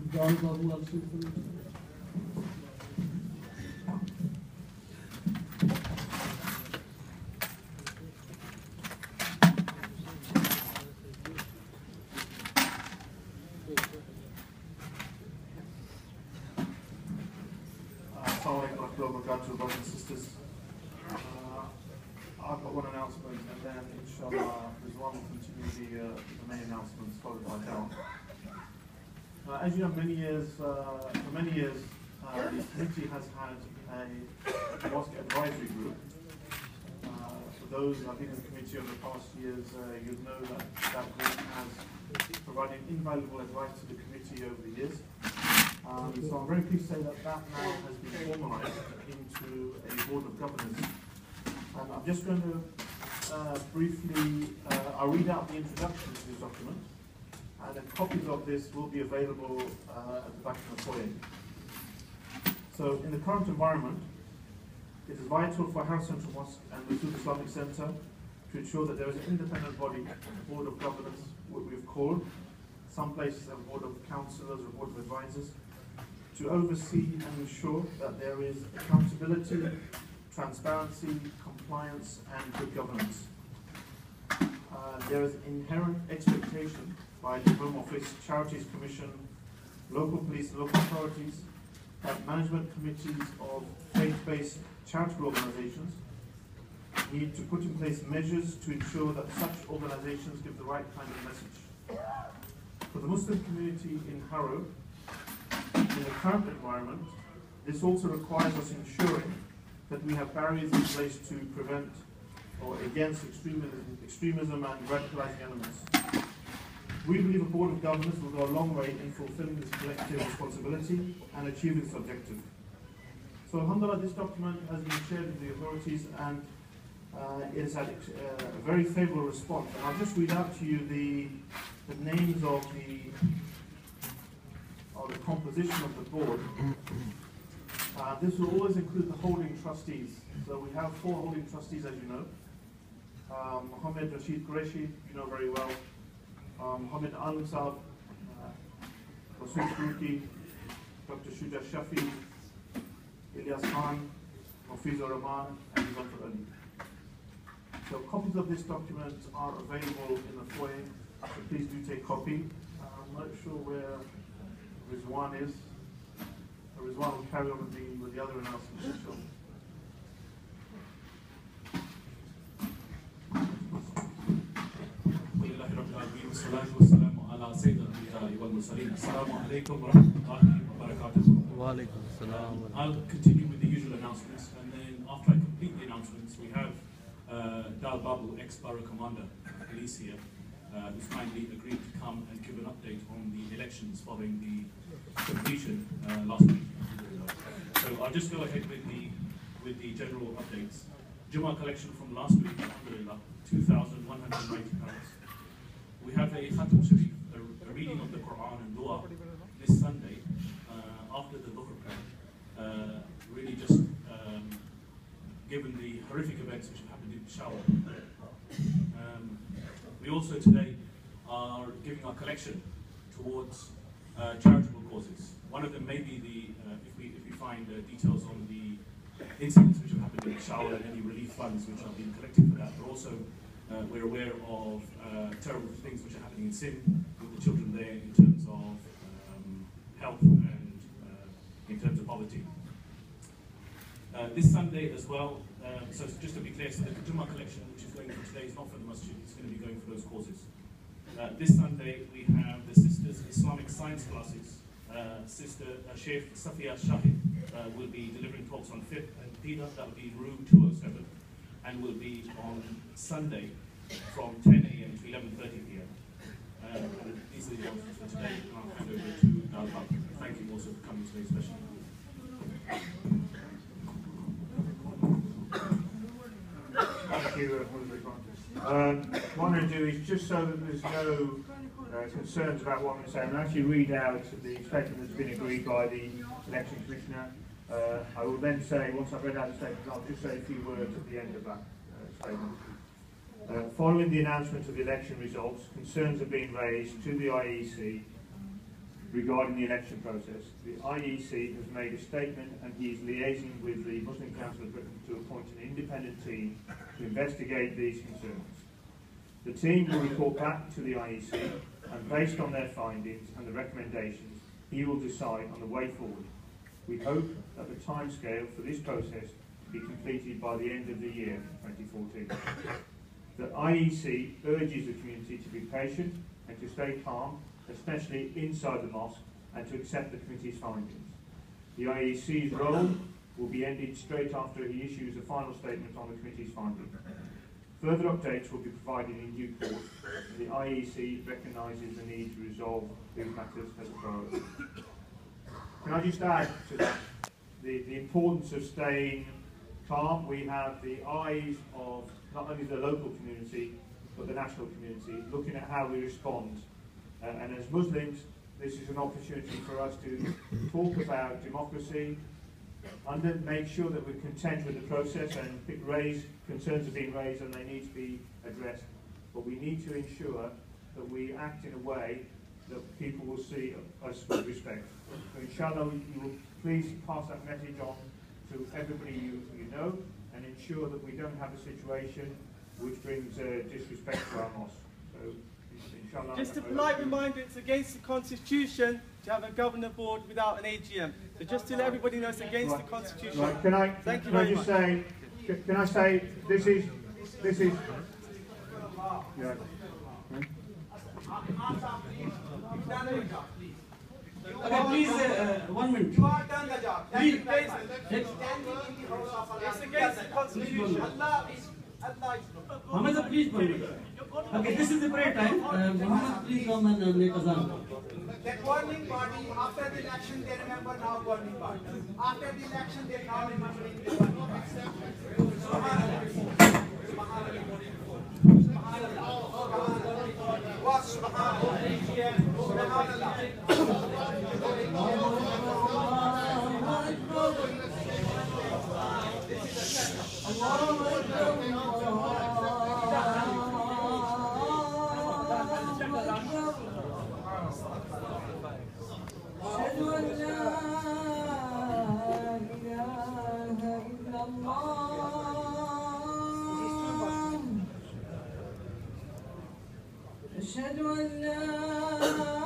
Brothers and sisters, I've got one announcement, and then inshallah Rizwan will continue the main announcements followed by Darren. As you know, for many years, the committee has had a mosque advisory group. For those who have been in the committee over the past years, you'll know that that group has provided invaluable advice to the committee over the years. So I'm very pleased to say that that now has been formalised into a board of governors. And I'm just going to briefly, I'll read out the introduction to this document, and then copies of this will be available at the back of the foyer. So in the current environment, it is vital for Harrow Central Mosque and the Masud Islamic Centre to ensure that there is an independent body, a board of governors, what we've called. Some places have a board of councillors or board of advisors, to oversee and ensure that there is accountability, transparency, compliance, and good governance. There is inherent expectation by the Home Office, Charities Commission, local police and local authorities, that management committees of faith-based charitable organisations need to put in place measures to ensure that such organisations give the right kind of message. For the Muslim community in Harrow, in the current environment, this also requires us ensuring that we have barriers in place to prevent or against extremism and radicalising elements. We believe a board of governors will go a long way in fulfilling this collective responsibility and achieving this objective. So alhamdulillah, this document has been shared with the authorities, and it has had a very favourable response. And I'll just read out to you the names of the composition of the board. This will always include the holding trustees. So we have 4 holding trustees, as you know. Mohammed Rashid Qureshi, you know very well. Mohammed Al-Musab, Rasul Shruki, Dr. Shuja Shafi, Ilyas Khan, Mufizur Rahman, and Dr. Ali. So copies of this document are available in the foyer, so please do take copy. I'm not sure where Rizwan is. Rizwan will carry on with the other announcements. I'll continue with the usual announcements, and then after I complete the announcements, we have Dal Babu, ex-Borough Commander of Police here, who's kindly agreed to come and give an update on the elections following the completion last week. So I'll just go ahead with the general updates. Jummah collection from last week, alhamdulillah, £2,190. We have a Khatam Sharif, a reading of the Quran and Dua this Sunday after the Dhuhr prayer. Really just given the horrific events which have happened in Peshawar. We also today are giving our collection towards charitable causes. One of them may be if we find details on the incidents which have happened in Peshawar and any relief funds which are being collected for that, but also we're aware of terrible things which are happening in Sindh with the children there in terms of health and in terms of poverty. This Sunday as well, so just to be clear, so the Jummah collection which is going for today is not for the masjid, it's going to be going for those causes. This Sunday we have the Sisters Islamic Science classes. Sister Sheikh Safia Shahid will be delivering talks on 5th and Pida, that will be in room 207, and will be on Sunday from 10 a.m. to 11:30 p.m. These are the announcements for today, and I'll hand over to Dalbab. Thank you also for coming today, especially. Thank you, what I'm going to do is, just so that there's no concerns about what I'm saying, I'll actually read out the statement that's been agreed by the Election Commissioner. I will then say, once I've read out the statement, I'll just say a few words at the end of that statement. Following the announcement of the election results, concerns have been raised to the IEC regarding the election process. The IEC has made a statement and he is liaising with the Muslim Council of Britain to appoint an independent team to investigate these concerns. The team will report back to the IEC and based on their findings and the recommendations, he will decide on the way forward. We hope that the timescale for this process be completed by the end of the year 2014. The IEC urges the community to be patient and to stay calm, especially inside the mosque, and to accept the committee's findings. The IEC's role will be ended straight after he issues a final statement on the committee's findings. Further updates will be provided in due course, and the IEC recognises the need to resolve these matters as a priority. Can I just add to that the importance of staying calm? We have the eyes of not only the local community, but the national community, looking at how we respond. And as Muslims, this is an opportunity for us to talk about democracy, make sure that we're content with the process and concerns are being raised and they need to be addressed. But we need to ensure that we act in a way that people will see us with respect. So inshallah, you will please pass that message on to everybody you know and ensure that we don't have a situation which brings disrespect to our mosque. So, inshallah, just a polite reminder, it's against the Constitution to have a governor board without an AGM. So just to let everybody know, it's against the Constitution. Right. Can I just say, this is yeah. Okay, please, 1 minute. You have done the job. Please, it's against the Constitution. Allah is Muhammad, please, 1 minute. Okay, this is the prayer time. Muhammad, please come and make azan. That governing party, after the election, they remember now governing party. After the election, they now remembering the governing أشهد أن لا